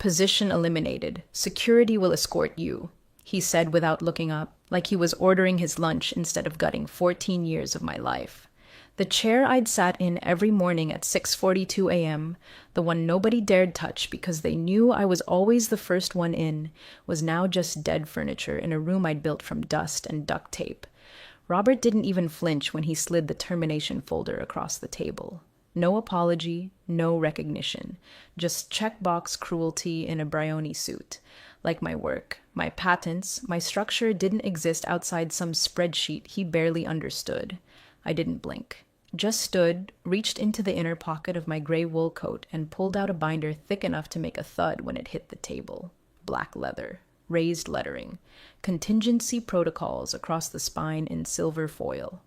Position eliminated. Security will escort you, he said without looking up, like he was ordering his lunch instead of gutting 14 years of my life. The chair I'd sat in every morning at 6:42 a.m., the one nobody dared touch because they knew I was always the first one in, was now just dead furniture in a room I'd built from dust and duct tape. Robert didn't even flinch when he slid the termination folder across the table. No apology, no recognition, just checkbox cruelty in a Brioni suit. Like my work, my patents, my structure didn't exist outside some spreadsheet he barely understood. I didn't blink. Just stood, reached into the inner pocket of my gray wool coat, and pulled out a binder thick enough to make a thud when it hit the table. Black leather, raised lettering, contingency protocols across the spine in silver foil.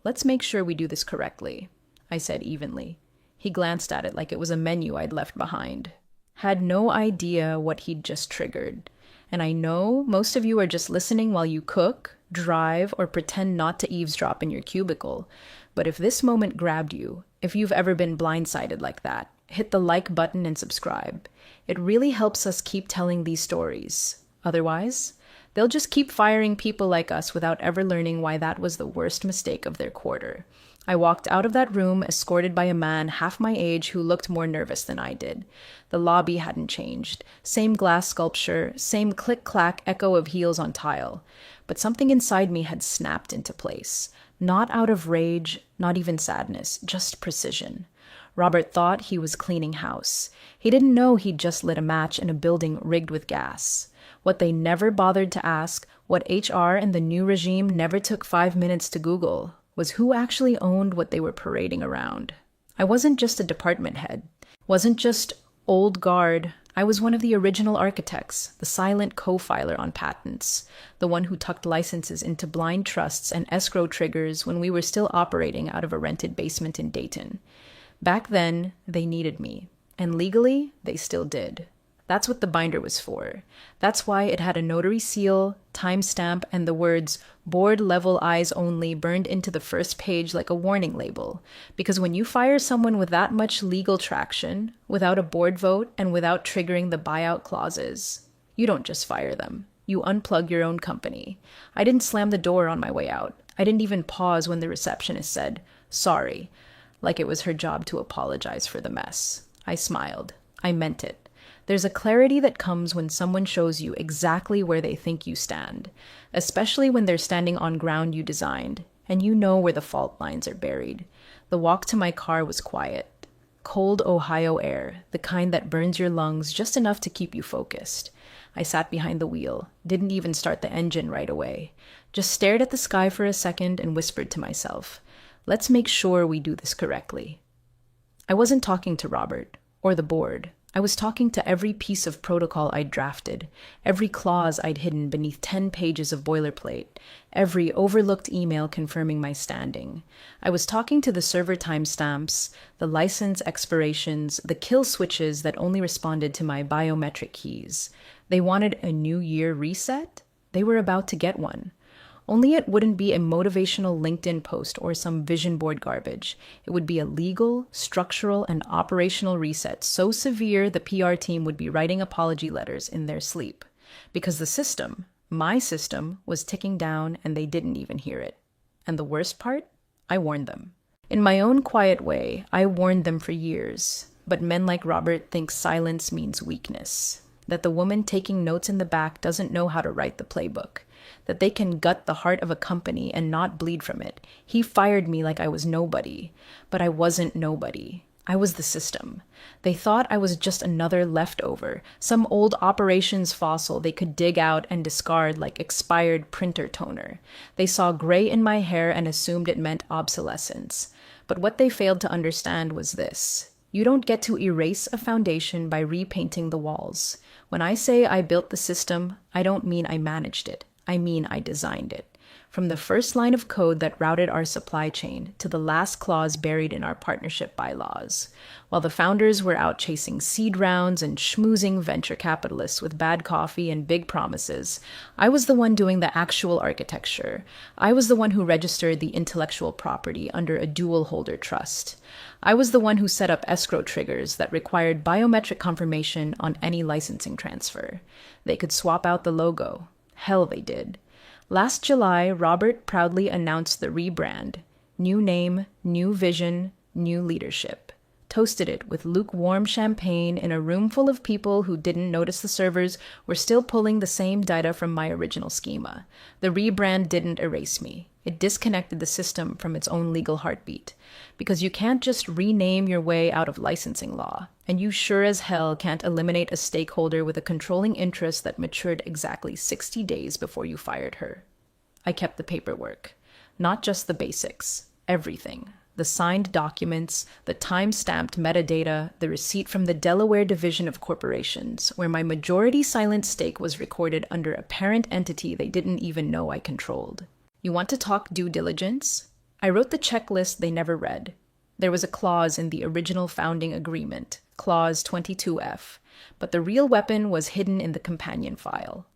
Let's make sure we do this correctly, I said evenly. He glanced at it like it was a menu I'd left behind. Had no idea what he'd just triggered. And I know most of you are just listening while you cook, drive, or pretend not to eavesdrop in your cubicle. But if this moment grabbed you, if you've ever been blindsided like that, hit the like button and subscribe. It really helps us keep telling these stories. Otherwise, they'll just keep firing people like us without ever learning why that was the worst mistake of their quarter. I walked out of that room escorted by a man half my age who looked more nervous than I did. The lobby hadn't changed. Same glass sculpture, same click-clack echo of heels on tile. But something inside me had snapped into place. Not out of rage, not even sadness, just precision. Robert thought he was cleaning house. He didn't know he'd just lit a match in a building rigged with gas. What they never bothered to ask, what HR and the new regime never took 5 minutes to Google, was who actually owned what they were parading around. I wasn't just a department head, wasn't just old guard. I was one of the original architects, the silent co-filer on patents, the one who tucked licenses into blind trusts and escrow triggers when we were still operating out of a rented basement in Dayton. Back then, they needed me, and legally, they still did. That's what the binder was for. That's why it had a notary seal, timestamp, and the words "board level eyes only" burned into the first page like a warning label. Because when you fire someone with that much legal traction, without a board vote, and without triggering the buyout clauses, you don't just fire them. You unplug your own company. I didn't slam the door on my way out. I didn't even pause when the receptionist said, "Sorry," like it was her job to apologize for the mess. I smiled. I meant it. There's a clarity that comes when someone shows you exactly where they think you stand, especially when they're standing on ground you designed, and you know where the fault lines are buried. The walk to my car was quiet. Cold Ohio air, the kind that burns your lungs just enough to keep you focused. I sat behind the wheel, didn't even start the engine right away, just stared at the sky for a second and whispered to myself, let's make sure we do this correctly. I wasn't talking to Robert, or the board. I was talking to every piece of protocol I'd drafted, every clause I'd hidden beneath 10 pages of boilerplate, every overlooked email confirming my standing. I was talking to the server timestamps, the license expirations, the kill switches that only responded to my biometric keys. They wanted a new year reset? They were about to get one. Only it wouldn't be a motivational LinkedIn post or some vision board garbage. It would be a legal, structural, and operational reset so severe the PR team would be writing apology letters in their sleep. Because the system, my system, was ticking down and they didn't even hear it. And the worst part? I warned them. In my own quiet way, I warned them for years. But men like Robert think silence means weakness. That the woman taking notes in the back doesn't know how to write the playbook. That they can gut the heart of a company and not bleed from it. He fired me like I was nobody. But I wasn't nobody. I was the system. They thought I was just another leftover, some old operations fossil they could dig out and discard like expired printer toner. They saw gray in my hair and assumed it meant obsolescence. But what they failed to understand was this. You don't get to erase a foundation by repainting the walls. When I say I built the system, I don't mean I managed it. I mean I designed it. from the first line of code that routed our supply chain to the last clause buried in our partnership bylaws. While the founders were out chasing seed rounds and schmoozing venture capitalists with bad coffee and big promises, I was the one doing the actual architecture. I was the one who registered the intellectual property under a dual holder trust. I was the one who set up escrow triggers that required biometric confirmation on any licensing transfer. They could swap out the logo. Hell, they did. Last July, Robert proudly announced the rebrand. New name, new vision, new leadership. Toasted it with lukewarm champagne in a room full of people who didn't notice the servers were still pulling the same data from my original schema. The rebrand didn't erase me. It disconnected the system from its own legal heartbeat. Because you can't just rename your way out of licensing law, and you sure as hell can't eliminate a stakeholder with a controlling interest that matured exactly 60 days before you fired her. I kept the paperwork. Not just the basics. Everything. The signed documents, the time-stamped metadata, the receipt from the Delaware Division of Corporations, where my majority silent stake was recorded under a parent entity they didn't even know I controlled. You want to talk due diligence? I wrote the checklist they never read. There was a clause in the original founding agreement, Clause 22F, but the real weapon was hidden in the companion file.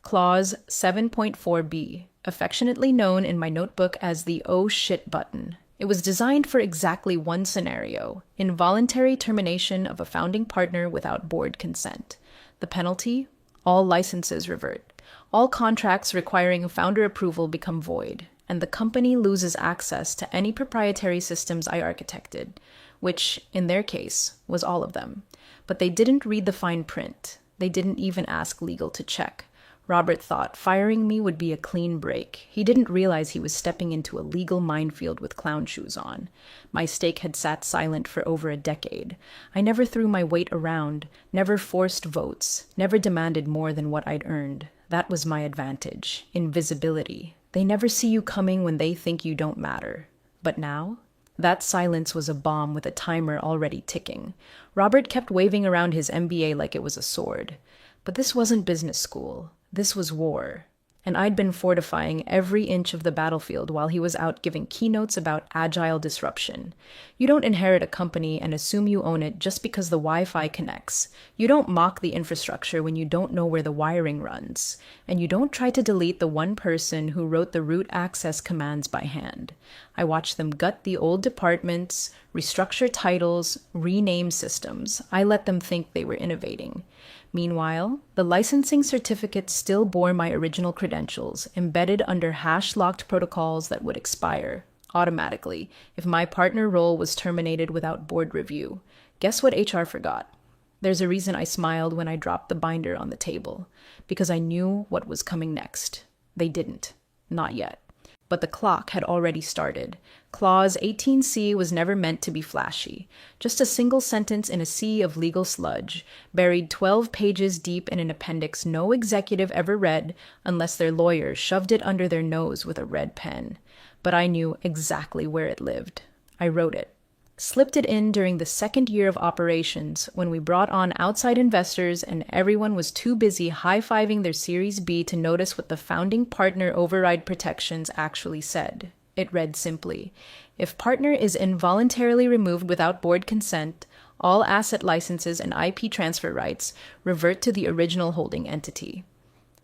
Clause 7.4b, affectionately known in my notebook as the "oh shit" button. It was designed for exactly one scenario: involuntary termination of a founding partner without board consent. The penalty? All licenses revert. All contracts requiring founder approval become void, and the company loses access to any proprietary systems I architected, which, in their case, was all of them. But they didn't read the fine print. They didn't even ask legal to check. Robert thought firing me would be a clean break. He didn't realize he was stepping into a legal minefield with clown shoes on. My stake had sat silent for over a decade. I never threw my weight around, never forced votes, never demanded more than what I'd earned. That was my advantage. Invisibility. They never see you coming when they think you don't matter. But now? That silence was a bomb with a timer already ticking. Robert kept waving around his MBA like it was a sword. But this wasn't business school. This was war. And I'd been fortifying every inch of the battlefield while he was out giving keynotes about agile disruption. You don't inherit a company and assume you own it just because the Wi-Fi connects. You don't mock the infrastructure when you don't know where the wiring runs. And you don't try to delete the one person who wrote the root access commands by hand. I watched them gut the old departments, restructure titles, rename systems. I let them think they were innovating. Meanwhile, the licensing certificate still bore my original credentials, embedded under hash-locked protocols that would expire automatically if my partner role was terminated without board review. Guess what HR forgot? There's a reason I smiled when I dropped the binder on the table, because I knew what was coming next. They didn't. Not yet. But the clock had already started. Clause 18C was never meant to be flashy. Just a single sentence in a sea of legal sludge, buried 12 pages deep in an appendix no executive ever read unless their lawyer shoved it under their nose with a red pen. But I knew exactly where it lived. I wrote it. Slipped it in during the second year of operations when we brought on outside investors and everyone was too busy high-fiving their Series B to notice what the founding partner override protections actually said. It read simply, if partner is involuntarily removed without board consent, all asset licenses and IP transfer rights revert to the original holding entity.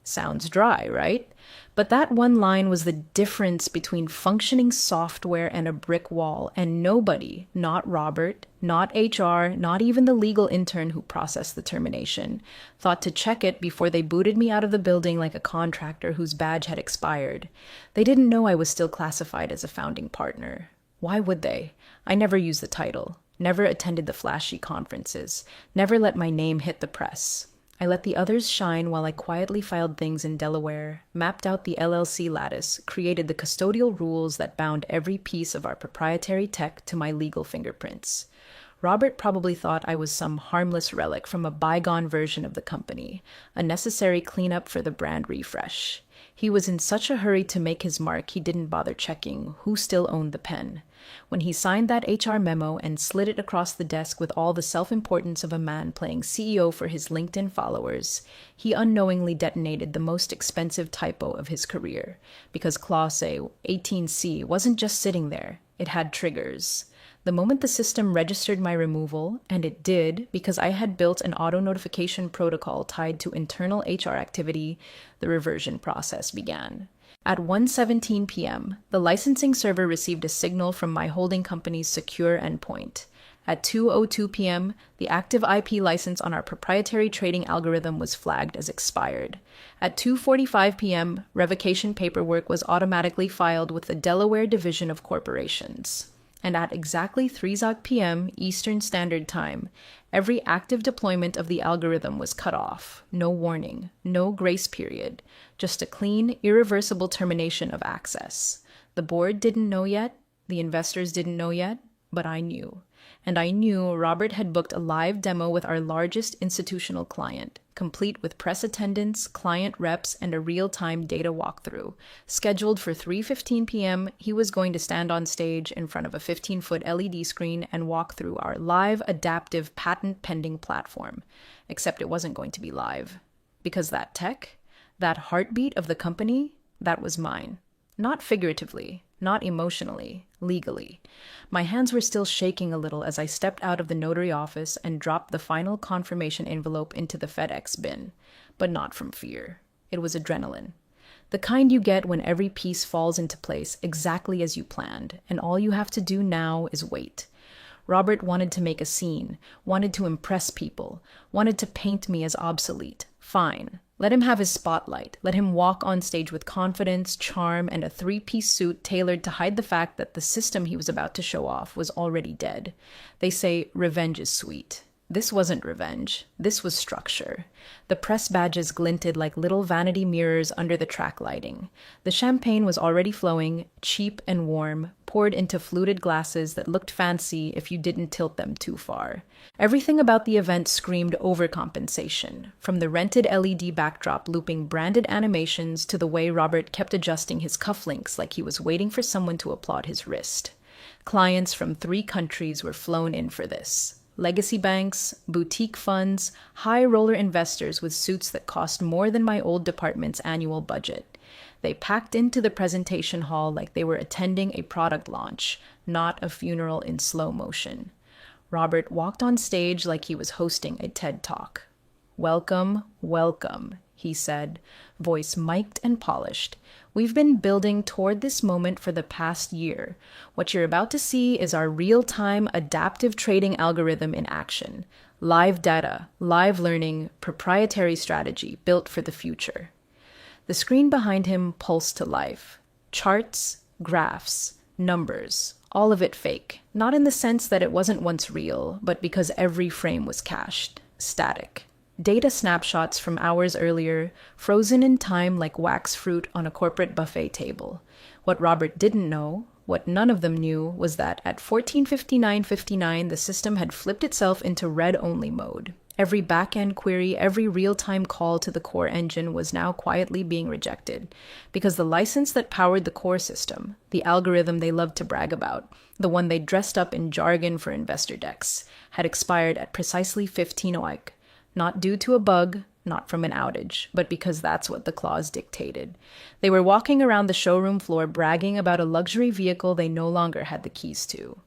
Sounds dry, right? But that one line was the difference between functioning software and a brick wall, and nobody, not Robert, not HR, not even the legal intern who processed the termination, thought to check it before they booted me out of the building like a contractor whose badge had expired. They didn't know I was still classified as a founding partner. Why would they? I never used the title, never attended the flashy conferences, never let my name hit the press. I let the others shine while I quietly filed things in Delaware, mapped out the LLC lattice, created the custodial rules that bound every piece of our proprietary tech to my legal fingerprints. Robert probably thought I was some harmless relic from a bygone version of the company, a necessary cleanup for the brand refresh. He was in such a hurry to make his mark he didn't bother checking who still owned the pen. When he signed that HR memo and slid it across the desk with all the self-importance of a man playing CEO for his LinkedIn followers, he unknowingly detonated the most expensive typo of his career, because Clause 18C wasn't just sitting there, it had triggers. The moment the system registered my removal, and it did because I had built an auto-notification protocol tied to internal HR activity, the reversion process began. At 1:17 p.m., the licensing server received a signal from my holding company's secure endpoint. At 2:02 p.m., the active IP license on our proprietary trading algorithm was flagged as expired. At 2:45 p.m., revocation paperwork was automatically filed with the Delaware Division of Corporations. And at exactly 3:00 p.m. Eastern Standard Time, every active deployment of the algorithm was cut off. No warning, no grace period, just a clean, irreversible termination of access. The board didn't know yet, the investors didn't know yet, but I knew. And I knew Robert had booked a live demo with our largest institutional client, complete with press attendance, client reps, and a real-time data walkthrough. Scheduled for 3:15 p.m., he was going to stand on stage in front of a 15-foot LED screen and walk through our live, adaptive, patent-pending platform. Except it wasn't going to be live. Because that tech, that heartbeat of the company, that was mine. Not figuratively, not emotionally, legally. My hands were still shaking a little as I stepped out of the notary office and dropped the final confirmation envelope into the FedEx bin. But not from fear. It was adrenaline. The kind you get when every piece falls into place exactly as you planned, and all you have to do now is wait. Robert wanted to make a scene, wanted to impress people, wanted to paint me as obsolete. Fine. Let him have his spotlight. Let him walk on stage with confidence, charm, and a three-piece suit tailored to hide the fact that the system he was about to show off was already dead. They say revenge is sweet. This wasn't revenge. This was structure. The press badges glinted like little vanity mirrors under the track lighting. The champagne was already flowing, cheap and warm, poured into fluted glasses that looked fancy if you didn't tilt them too far. Everything about the event screamed overcompensation, from the rented LED backdrop looping branded animations to the way Robert kept adjusting his cufflinks like he was waiting for someone to applaud his wrist. Clients from 3 countries were flown in for this. Legacy banks, boutique funds, high-roller investors with suits that cost more than my old department's annual budget. They packed into the presentation hall like they were attending a product launch, not a funeral in slow motion. Robert walked on stage like he was hosting a TED Talk. "Welcome, welcome," he said, voice mic'd and polished. "We've been building toward this moment for the past year. What you're about to see is our real-time adaptive trading algorithm in action. Live data, live learning, proprietary strategy built for the future." The screen behind him pulsed to life. Charts, graphs, numbers, all of it fake. Not in the sense that it wasn't once real, but because every frame was cached, static. Data snapshots from hours earlier, frozen in time like wax fruit on a corporate buffet table. What Robert didn't know, what none of them knew, was that at 14:59:59 the system had flipped itself into read-only mode. Every back-end query, every real-time call to the core engine was now quietly being rejected, because the license that powered the core system, the algorithm they loved to brag about, the one they dressed up in jargon for investor decks, had expired at precisely 15:00. Not due to a bug, not from an outage, but because that's what the clause dictated. They were walking around the showroom floor bragging about a luxury vehicle they no longer had the keys to.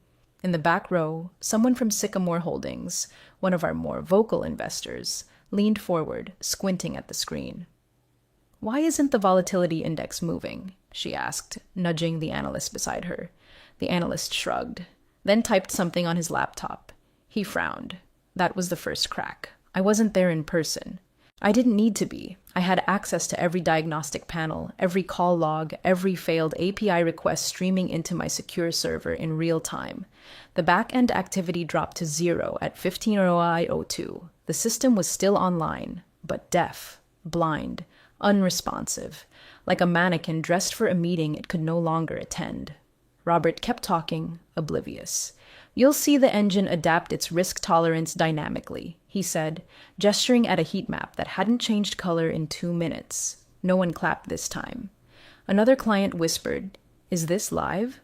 In the back row, someone from Sycamore Holdings, one of our more vocal investors, leaned forward, squinting at the screen. "Why isn't the volatility index moving?" she asked, nudging the analyst beside her. The analyst shrugged, then typed something on his laptop. He frowned. That was the first crack. I wasn't there in person. I didn't need to be. I had access to every diagnostic panel, every call log, every failed API request streaming into my secure server in real time. The back-end activity dropped to 0 at 15:02. The system was still online, but deaf, blind, unresponsive, like a mannequin dressed for a meeting it could no longer attend. Robert kept talking, oblivious. "You'll see the engine adapt its risk tolerance dynamically," he said, gesturing at a heat map that hadn't changed color in 2 minutes. No one clapped this time. Another client whispered, "Is this live?"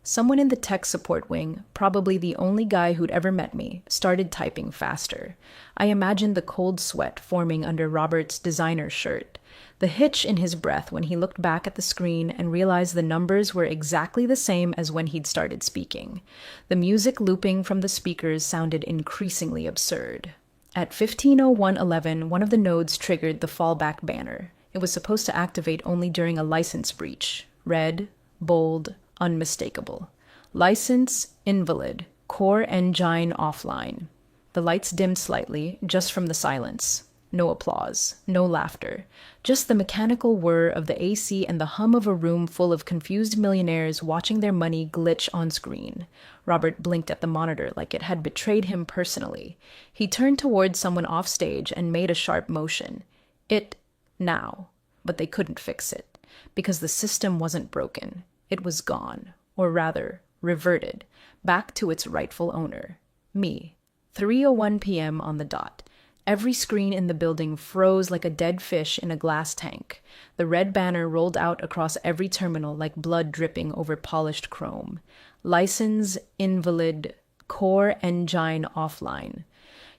Someone in the tech support wing, probably the only guy who'd ever met me, started typing faster. I imagined the cold sweat forming under Robert's designer shirt, the hitch in his breath when he looked back at the screen and realized the numbers were exactly the same as when he'd started speaking. The music looping from the speakers sounded increasingly absurd. At 15:01:11, one of the nodes triggered the fallback banner. It was supposed to activate only during a license breach. Red, bold, unmistakable. License invalid. Core engine offline. The lights dimmed slightly, just from the silence. No applause, no laughter. Just the mechanical whir of the AC and the hum of a room full of confused millionaires watching their money glitch on screen. Robert blinked at the monitor like it had betrayed him personally. He turned toward someone off stage and made a sharp motion. Now. But they couldn't fix it, because the system wasn't broken. It was gone, or rather, reverted, back to its rightful owner. Me. 3:01 p.m. on the dot. Every screen in the building froze like a dead fish in a glass tank. The red banner rolled out across every terminal like blood dripping over polished chrome. License invalid. Core engine offline.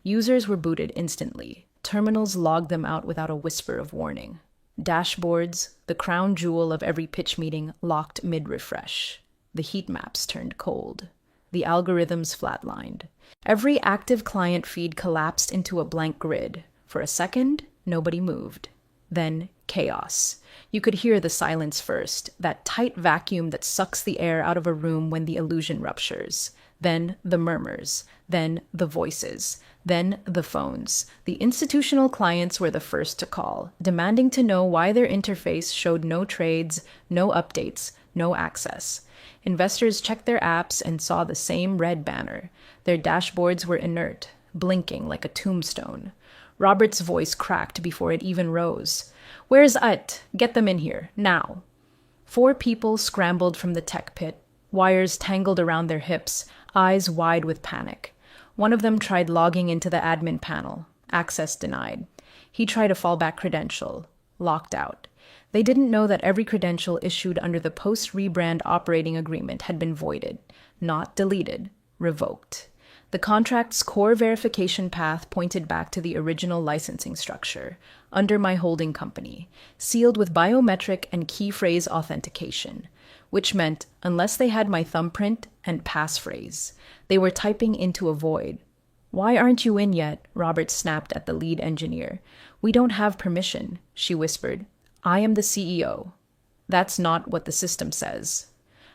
Users were booted instantly. Terminals logged them out without a whisper of warning. Dashboards, the crown jewel of every pitch meeting, locked mid-refresh. The heat maps turned cold. The algorithms flatlined. Every active client feed collapsed into a blank grid. For a second, nobody moved. Then, chaos. You could hear the silence first, that tight vacuum that sucks the air out of a room when the illusion ruptures. Then the murmurs. Then the voices. Then the phones. The institutional clients were the first to call, demanding to know why their interface showed no trades, no updates, no access. Investors checked their apps and saw the same red banner. Their dashboards were inert, blinking like a tombstone. Robert's voice cracked before it even rose. "Where's Ut? Get them in here, now." 4 people scrambled from the tech pit, wires tangled around their hips, eyes wide with panic. One of them tried logging into the admin panel. Access denied. He tried a fallback credential. Locked out. They didn't know that every credential issued under the post-rebrand operating agreement had been voided, not deleted, revoked. The contract's core verification path pointed back to the original licensing structure, under my holding company, sealed with biometric and key phrase authentication, which meant, unless they had my thumbprint and passphrase, they were typing into a void. "Why aren't you in yet?" Robert snapped at the lead engineer. "We don't have permission," she whispered. "I am the CEO." "That's not what the system says."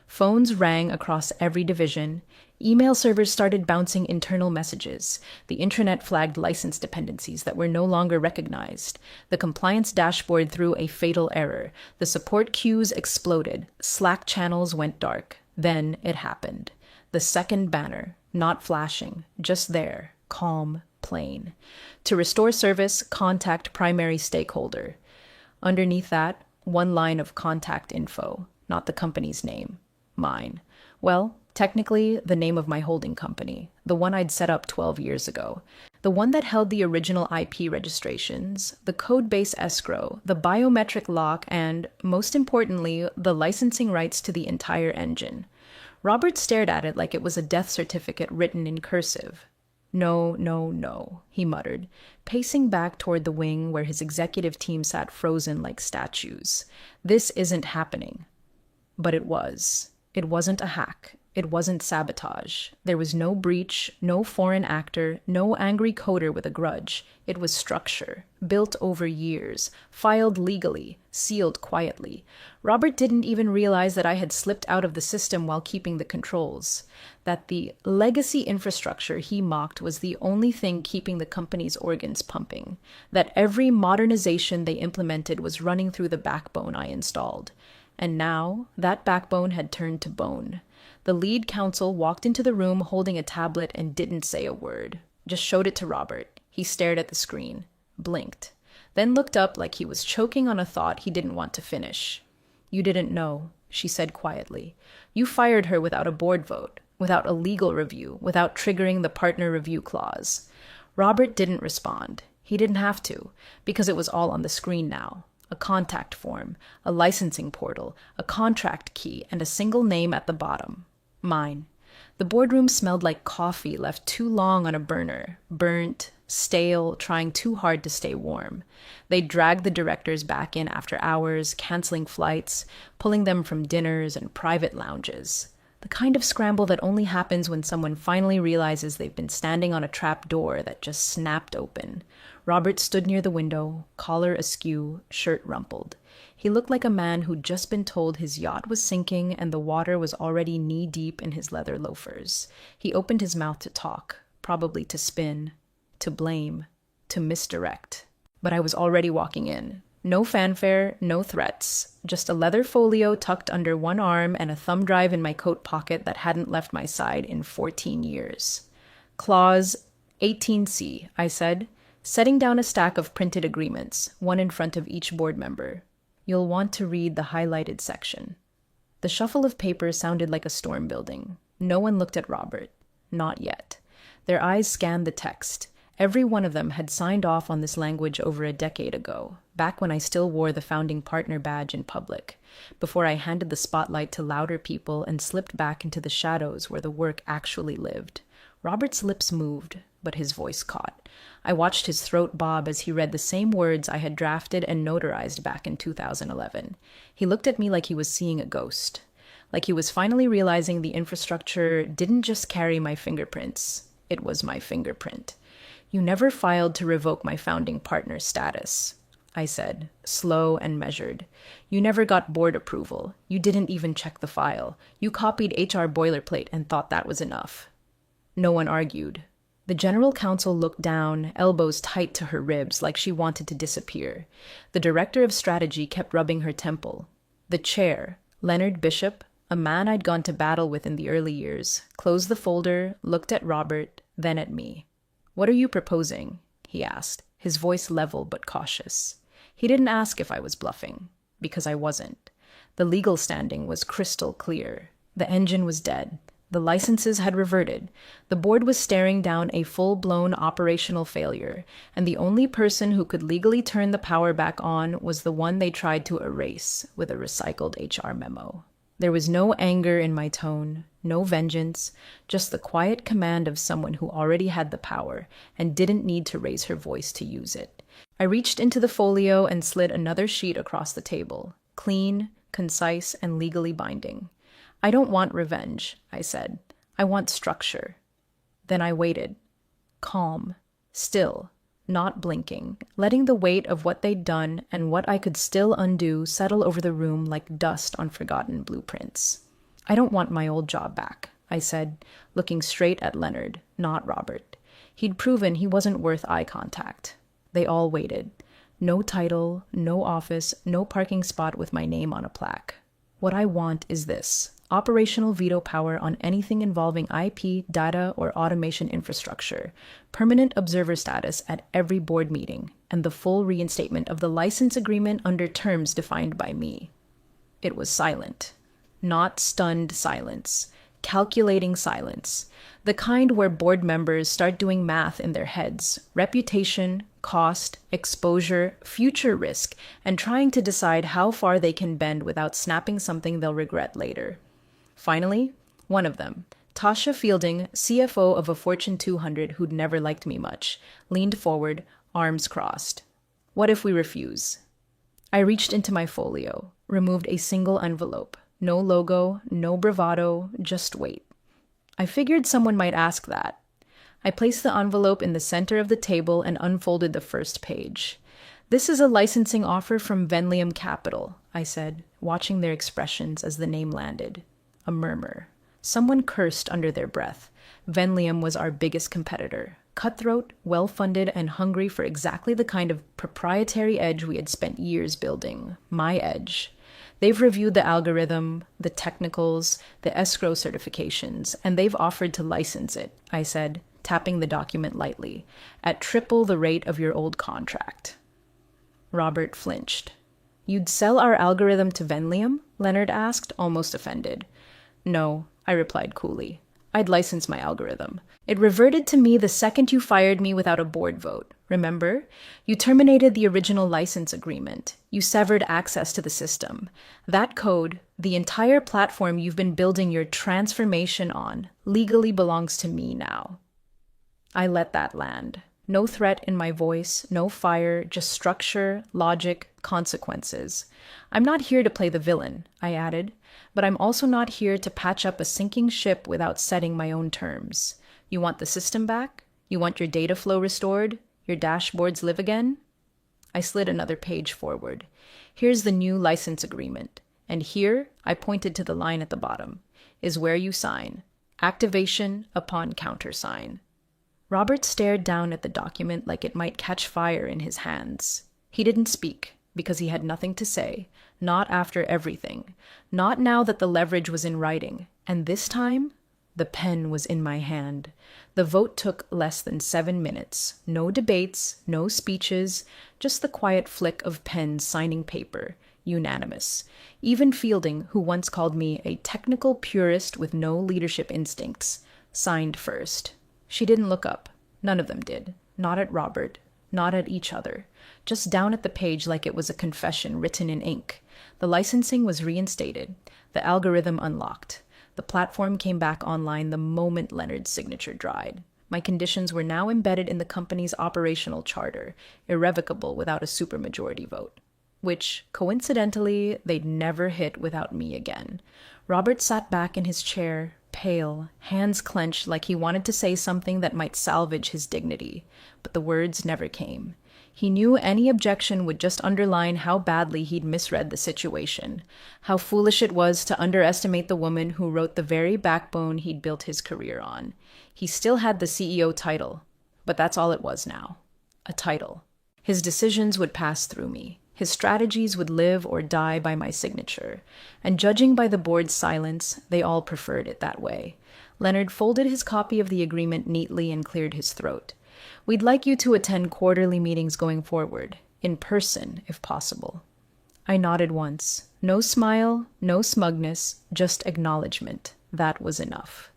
Phones rang across every division. Email servers started bouncing internal messages. The intranet flagged license dependencies that were no longer recognized. The compliance dashboard threw a fatal error. The support queues exploded. Slack channels went dark. Then it happened. The second banner, not flashing, just there, calm, plain. To restore service, contact primary stakeholder. Underneath that, one line of contact info, not the company's name. Mine. Well, technically, the name of my holding company, the one I'd set up 12 years ago, the one that held the original IP registrations, the code-base escrow, the biometric lock, and, most importantly, the licensing rights to the entire engine. Robert stared at it like it was a death certificate written in cursive. "No, no, no," he muttered, pacing back toward the wing where his executive team sat frozen like statues. "This isn't happening." But it was. It wasn't a hack. It wasn't sabotage. There was no breach, no foreign actor, no angry coder with a grudge. It was structure, built over years, filed legally, sealed quietly. Robert didn't even realize that I had slipped out of the system while keeping the controls. That the legacy infrastructure he mocked was the only thing keeping the company's organs pumping. That every modernization they implemented was running through the backbone I installed. And now, that backbone had turned to bone. The lead counsel walked into the room holding a tablet and didn't say a word. Just showed it to Robert. He stared at the screen, blinked, then looked up like he was choking on a thought he didn't want to finish. "You didn't know," she said quietly. "You fired her without a board vote, without a legal review, without triggering the partner review clause." Robert didn't respond. He didn't have to, because it was all on the screen now. a contact form, a licensing portal, a contract key, and a single name at the bottom. Mine. The boardroom smelled like coffee left too long on a burner, burnt, stale, trying too hard to stay warm. They dragged the directors back in after hours, canceling flights, pulling them from dinners and private lounges. The kind of scramble that only happens when someone finally realizes they've been standing on a trap door that just snapped open. Robert stood near the window, collar askew, shirt rumpled. He looked like a man who'd just been told his yacht was sinking and the water was already knee-deep in his leather loafers. He opened his mouth to talk, probably to spin, to blame, to misdirect. But I was already walking in. No fanfare, no threats, just a leather folio tucked under one arm and a thumb drive in my coat pocket that hadn't left my side in 14 years. Clause 18C, I said, setting down a stack of printed agreements, one in front of each board member. You'll want to read the highlighted section. The shuffle of paper sounded like a storm building. No one looked at Robert. Not yet. Their eyes scanned the text. Every one of them had signed off on this language over a decade ago, back when I still wore the founding partner badge in public, before I handed the spotlight to louder people and slipped back into the shadows where the work actually lived. Robert's lips moved, but his voice caught. I watched his throat bob as he read the same words I had drafted and notarized back in 2011. He looked at me like he was seeing a ghost, like he was finally realizing the infrastructure didn't just carry my fingerprints, it was my fingerprint. You never filed to revoke my founding partner status, I said, slow and measured. You never got board approval. You didn't even check the file. You copied HR boilerplate and thought that was enough. No one argued. The general counsel looked down, elbows tight to her ribs, like she wanted to disappear. The director of strategy kept rubbing her temple. The chair, Leonard Bishop, a man I'd gone to battle with in the early years, closed the folder, looked at Robert, then at me. What are you proposing? He asked, his voice level but cautious. He didn't ask if I was bluffing, because I wasn't. The legal standing was crystal clear. The engine was dead. The licenses had reverted. The board was staring down a full-blown operational failure, and the only person who could legally turn the power back on was the one they tried to erase with a recycled HR memo. There was no anger in my tone, no vengeance, just the quiet command of someone who already had the power and didn't need to raise her voice to use it. I reached into the folio and slid another sheet across the table, clean, concise, and legally binding. I don't want revenge, I said. I want structure. Then I waited, calm, still, not blinking, letting the weight of what they'd done and what I could still undo settle over the room like dust on forgotten blueprints. I don't want my old job back, I said, looking straight at Leonard, not Robert. He'd proven he wasn't worth eye contact. They all waited. No title, no office, no parking spot with my name on a plaque. What I want is this: operational veto power on anything involving IP, data, or automation infrastructure, permanent observer status at every board meeting, and the full reinstatement of the license agreement under terms defined by me. It was silent. Not stunned silence. Calculating silence. The kind where board members start doing math in their heads. Reputation, cost, exposure, future risk, and trying to decide how far they can bend without snapping something they'll regret later. Finally, one of them, Tasha Fielding, CFO of a Fortune 200 who'd never liked me much, leaned forward, arms crossed. What if we refuse? I reached into my folio, removed a single envelope. No logo, no bravado, just wait. I figured someone might ask that. I placed the envelope in the center of the table and unfolded the first page. This is a licensing offer from Venlium Capital, I said, watching their expressions as the name landed. A murmur. Someone cursed under their breath. Venlium was our biggest competitor. Cutthroat, well-funded, and hungry for exactly the kind of proprietary edge we had spent years building. My edge. They've reviewed the algorithm, the technicals, the escrow certifications, and they've offered to license it, I said, tapping the document lightly, at triple the rate of your old contract. Robert flinched. You'd sell our algorithm to Venlium? Leonard asked, almost offended. No, I replied coolly. I'd license my algorithm. It reverted to me the second you fired me without a board vote. Remember? You terminated the original license agreement. You severed access to the system. That code, the entire platform you've been building your transformation on, legally belongs to me now. I let that land. No threat in my voice, no fire, just structure, logic, consequences. I'm not here to play the villain, I added, but I'm also not here to patch up a sinking ship without setting my own terms. You want the system back? You want your data flow restored? Your dashboards live again? I slid another page forward. Here's the new license agreement. And here, I pointed to the line at the bottom, is where you sign. Activation upon countersign. Robert stared down at the document like it might catch fire in his hands. He didn't speak, because he had nothing to say, not after everything, not now that the leverage was in writing, and this time, the pen was in my hand. The vote took less than 7 minutes. No debates, no speeches, just the quiet flick of pens signing paper. Unanimous. Even Fielding, who once called me a technical purist with no leadership instincts, signed first. She didn't look up. None of them did. Not at Robert. Not at each other. Just down at the page like it was a confession written in ink. The licensing was reinstated. The algorithm unlocked. The platform came back online the moment Leonard's signature dried. My conditions were now embedded in the company's operational charter, irrevocable without a supermajority vote. Which, coincidentally, they'd never hit without me again. Robert sat back in his chair, pale, hands clenched like he wanted to say something that might salvage his dignity, but the words never came. He knew any objection would just underline how badly he'd misread the situation, how foolish it was to underestimate the woman who wrote the very backbone he'd built his career on. He still had the CEO title, but that's all it was now. A title. His decisions would pass through me. His strategies would live or die by my signature, and judging by the board's silence, they all preferred it that way. Leonard folded his copy of the agreement neatly and cleared his throat. We'd like you to attend quarterly meetings going forward, in person, if possible. I nodded once. No smile, no smugness, just acknowledgement. That was enough.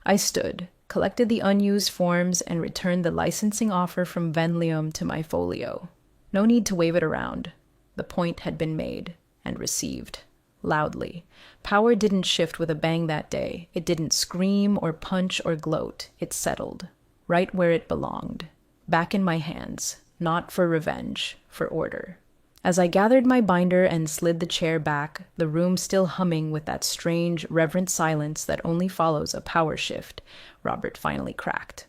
I stood, collected the unused forms, and returned the licensing offer from Venlium to my folio. No need to wave it around. The point had been made, and received. Loudly. Power didn't shift with a bang that day. It didn't scream or punch or gloat. It settled. Right where it belonged. Back in my hands. Not for revenge. For order. As I gathered my binder and slid the chair back, the room still humming with that strange, reverent silence that only follows a power shift, Robert finally cracked.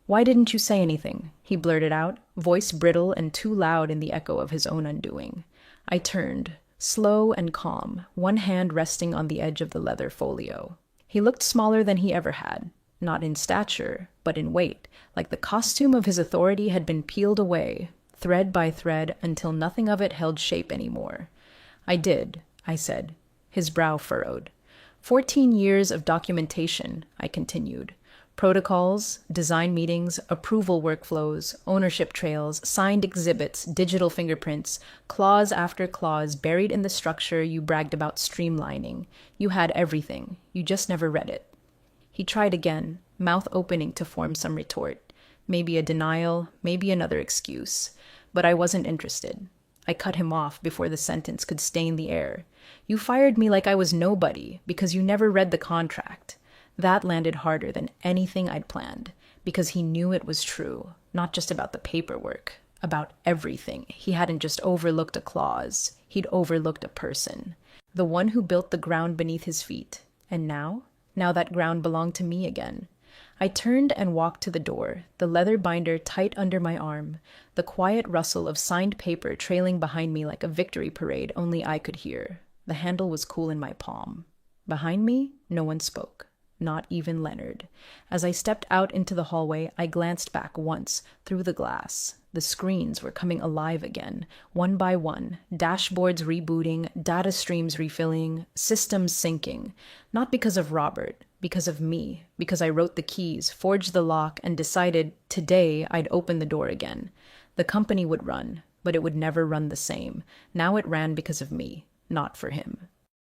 "Why didn't you say anything?" he blurted out, voice brittle and too loud in the echo of his own undoing. I turned, slow and calm, one hand resting on the edge of the leather folio. He looked smaller than he ever had, not in stature, but in weight, like the costume of his authority had been peeled away, thread by thread, until nothing of it held shape anymore. "I did," I said. His brow furrowed. 14 years of documentation," I continued. Protocols, design meetings, approval workflows, ownership trails, signed exhibits, digital fingerprints, clause after clause buried in the structure you bragged about streamlining. You had everything. You just never read it. He tried again, mouth opening to form some retort. Maybe a denial, maybe another excuse. But I wasn't interested. I cut him off before the sentence could stain the air. "You fired me like I was nobody because you never read the contract." That landed harder than anything I'd planned, because he knew it was true, not just about the paperwork, about everything. He hadn't just overlooked a clause, he'd overlooked a person, the one who built the ground beneath his feet. And now that ground belonged to me again. I turned and walked to the door, the leather binder tight under my arm, the quiet rustle of signed paper trailing behind me like a victory parade only I could hear. The handle was cool in my palm. Behind me, no one spoke. Not even Leonard. As I stepped out into the hallway, I glanced back once, through the glass. The screens were coming alive again, one by one, dashboards rebooting, data streams refilling, systems syncing. Not because of Robert, because of me, because I wrote the keys, forged the lock, and decided today I'd open the door again. The company would run, but it would never run the same. Now it ran because of me, not for him.